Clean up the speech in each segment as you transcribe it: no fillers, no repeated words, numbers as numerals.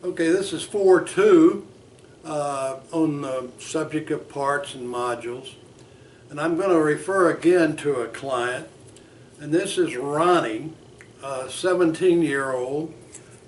Okay, this is 4.2 on the subject of parts and modules. And I'm going to refer again to a client. And this is Ronnie, a 17-year-old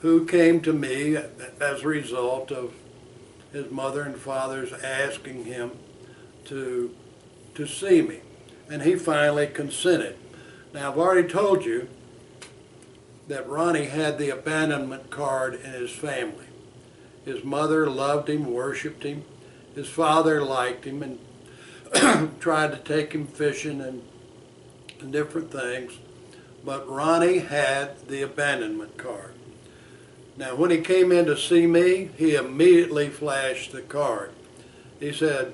who came to me as a result of his mother and father's asking him to see me. And he finally consented. Now, I've already told you that Ronnie had the abandonment card in his family. His mother loved him, worshiped him. His father liked him and tried to take him fishing and different things. But Ronnie had the abandonment card. Now, when he came in to see me, he immediately flashed the card. He said,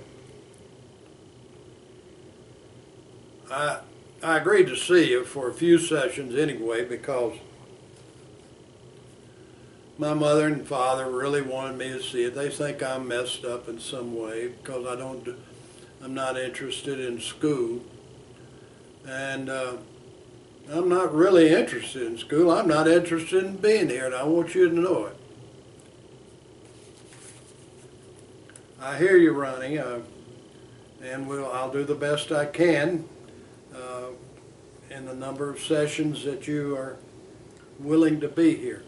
I agreed to see you for a few sessions anyway because my mother and father really wanted me to see it. They think I'm messed up in some way because I'm not interested in school. And I'm not really interested in school. I'm not interested in being here, and I want you to know it. I hear you, Ronnie, and I'll do the best I can in the number of sessions that you are willing to be here.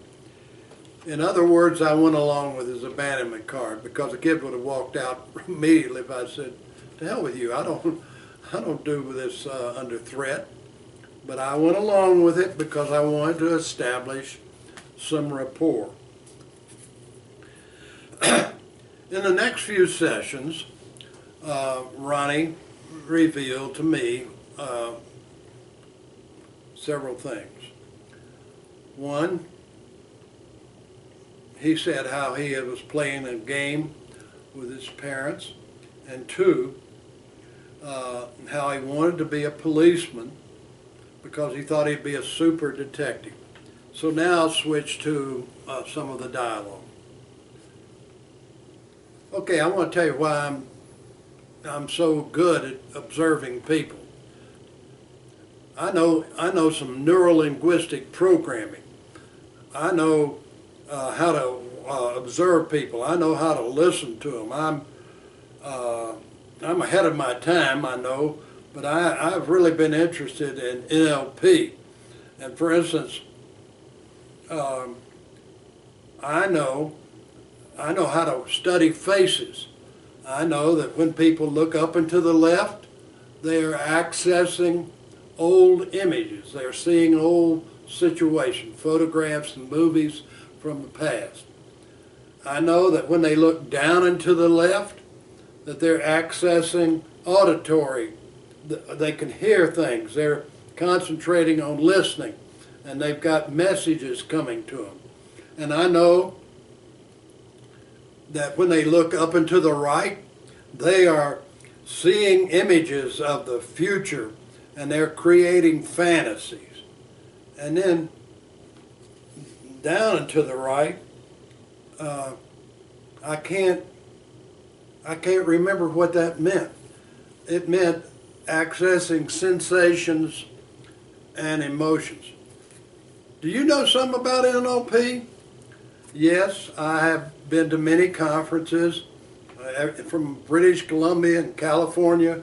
In other words, I went along with his abandonment card because the kid would have walked out immediately if I said, "To hell with you! I don't do this under threat." But I went along with it because I wanted to establish some rapport. In the next few sessions, Ronnie revealed to me several things. One, he said how he was playing a game with his parents. And two, how he wanted to be a policeman because he thought he'd be a super detective. So now I'll switch to some of the dialogue. Okay, I want to tell you why I'm so good at observing people. I know some neuro-linguistic programming. I know how to observe people. I know how to listen to them. I'm ahead of my time, I know, but I've really been interested in NLP. And for instance, I know how to study faces. I know that when people look up and to the left, they are accessing old images. They're seeing old situations, photographs and movies from the past. I know that when they look down and to the left, that they're accessing auditory. They can hear things. They're concentrating on listening, and they've got messages coming to them. And I know that when they look up and to the right, they are seeing images of the future, and they're creating fantasies. And then down and to the right, I can't remember what that meant. It meant accessing sensations and emotions. Do you know something about NLP? Yes, I have been to many conferences from British Columbia and California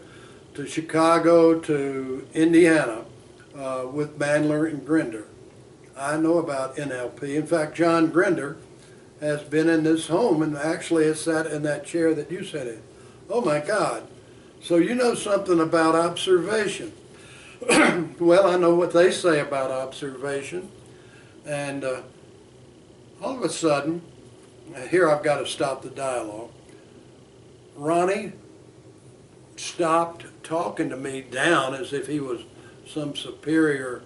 to Chicago to Indiana with Bandler and Grinder. I know about NLP. In fact, John Grinder has been in this home and actually has sat in that chair that you sat in. Oh my God. So you know something about observation. Well, I know what they say about observation. And all of a sudden, here I've got to stop the dialogue. Ronnie stopped talking to me down as if he was some superior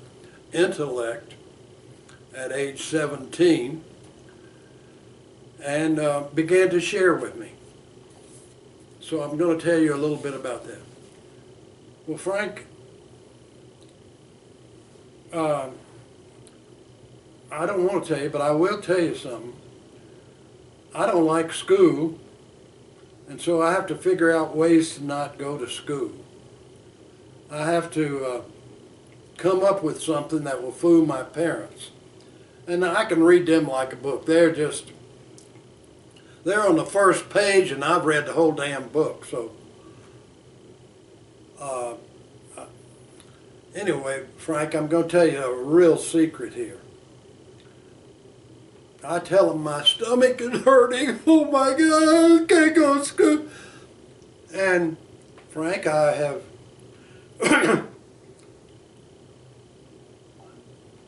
intellect at age 17 and began to share with me. So I'm going to tell you a little bit about that. Well, Frank, I don't want to tell you, but I will tell you something. I don't like school, and so I have to figure out ways to not go to school. I have to come up with something that will fool my parents. And I can read them like a book. They're just They're on the first page, and I've read the whole damn book. So, uh, anyway, Frank, I'm going to tell you a real secret here. I tell them my stomach is hurting. Oh my God, I can't go to school. And Frank, I have,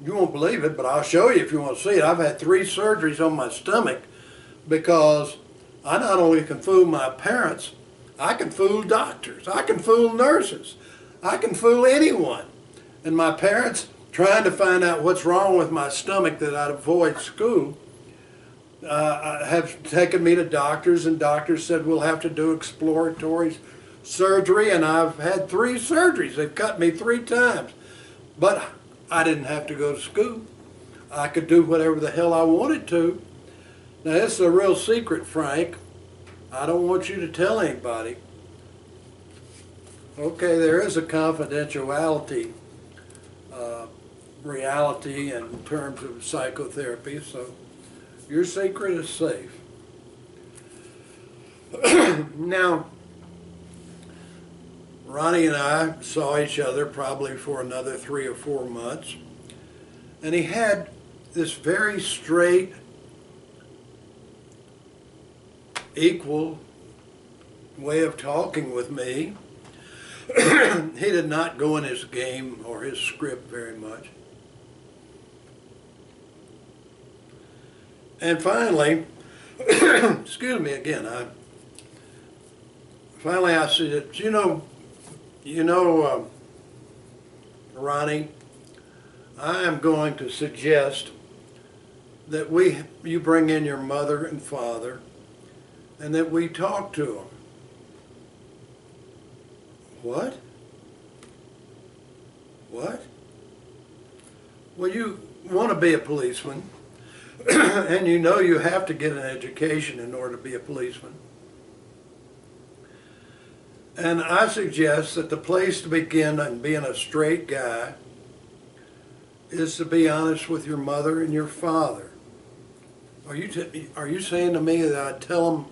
you won't believe it, but I'll show you if you want to see it. I've had 3 surgeries on my stomach because I not only can fool my parents, I can fool doctors, I can fool nurses, I can fool anyone. And my parents, trying to find out what's wrong with my stomach that I'd avoid school, have taken me to doctors, and doctors said we'll have to do exploratory surgery, and I've had 3 surgeries. They've cut me 3 times. But I didn't have to go to school. I could do whatever the hell I wanted to. Now this is a real secret, Frank. I don't want you to tell anybody. Okay, there is a confidentiality reality in terms of psychotherapy, so your secret is safe. Now, Ronnie and I saw each other probably for another 3 or 4 months, and he had this very straight, equal way of talking with me. He did not go in his game or his script very much. And finally, excuse me again, finally I said, you know, Ronnie, I am going to suggest that you bring in your mother and father and that we talk to them. What? What? Well, you want to be a policeman, and you know you have to get an education in order to be a policeman. And I suggest that the place to begin in being a straight guy is to be honest with your mother and your father. Are you saying to me that I'd tell them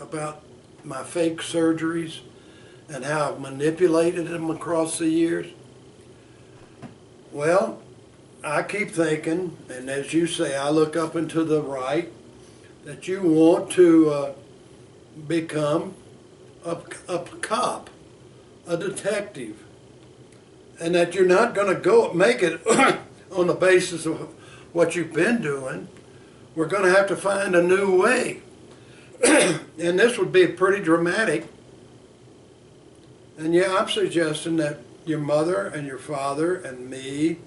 about my fake surgeries and how I've manipulated them across the years? Well, I keep thinking, and as you say, I look up and to the right, that you want to become a cop, a detective, and that you're not going to go make it on the basis of what you've been doing. We're going to have to find a new way. And this would be pretty dramatic. And yeah, I'm suggesting that your mother and your father and me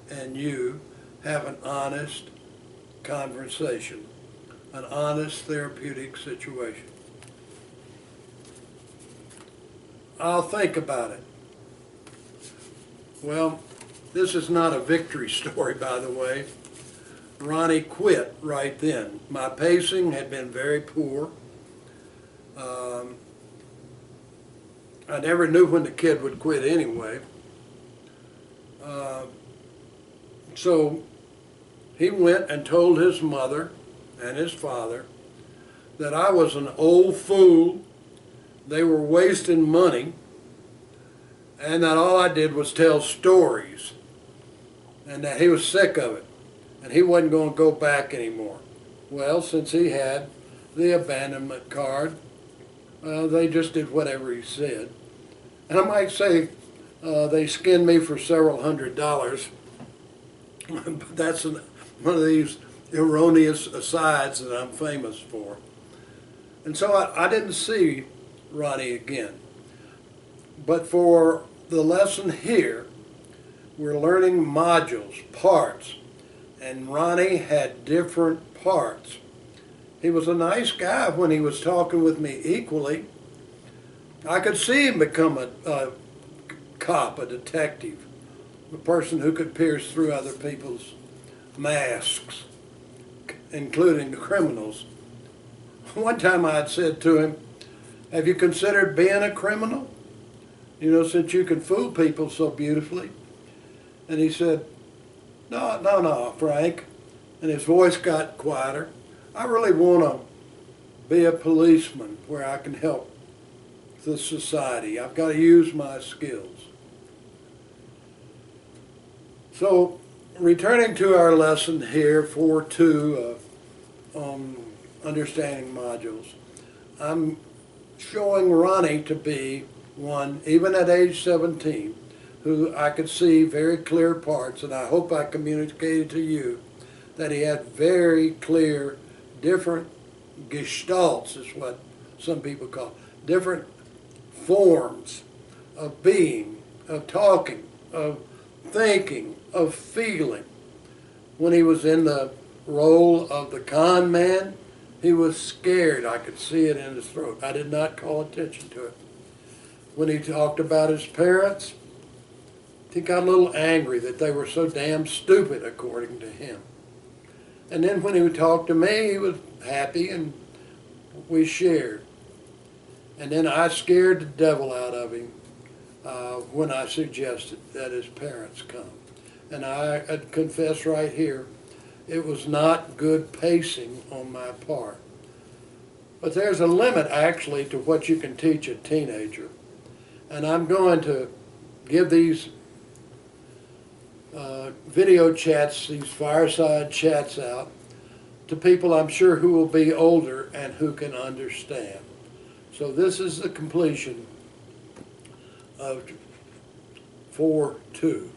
and you have an honest conversation, an honest therapeutic situation. I'll think about it. Well, this is not a victory story, by the way. Ronnie quit right then. My pacing had been very poor. I never knew when the kid would quit anyway. So he went and told his mother and his father that I was an old fool, they were wasting money, and that all I did was tell stories, and that he was sick of it, and he wasn't going to go back anymore. Well, since he had the abandonment card, they just did whatever he said. And I might say they skinned me for several $100s, but that's one of these erroneous asides that I'm famous for. And so I didn't see Ronnie again. But for the lesson here, we're learning modules, parts, and Ronnie had different parts. He was a nice guy when he was talking with me equally. I could see him become a cop, a detective, a person who could pierce through other people's masks, including the criminals. One time I had said to him, have you considered being a criminal? You know, since you can fool people so beautifully. And he said, no, Frank. And his voice got quieter. I really want to be a policeman where I can help the society. I've got to use my skills. So, returning to our lesson here, 4.2 on understanding modules, I'm showing Ronnie to be one, even at age 17, who I could see very clear parts, and I hope I communicated to you that he had very clear, different gestalts, is what some people call it, different forms of being, of talking, of thinking, of feeling. When he was in the role of the con man, he was scared. I could see it in his throat. I did not call attention to it. When he talked about his parents, he got a little angry that they were so damn stupid, according to him. And then when he would talk to me, he was happy and we shared. And then I scared the devil out of him when I suggested that his parents come. And I confess right here, it was not good pacing on my part. But there's a limit actually to what you can teach a teenager. And I'm going to give these video chats, these fireside chats out to people I'm sure who will be older and who can understand. So this is the completion of 4.2.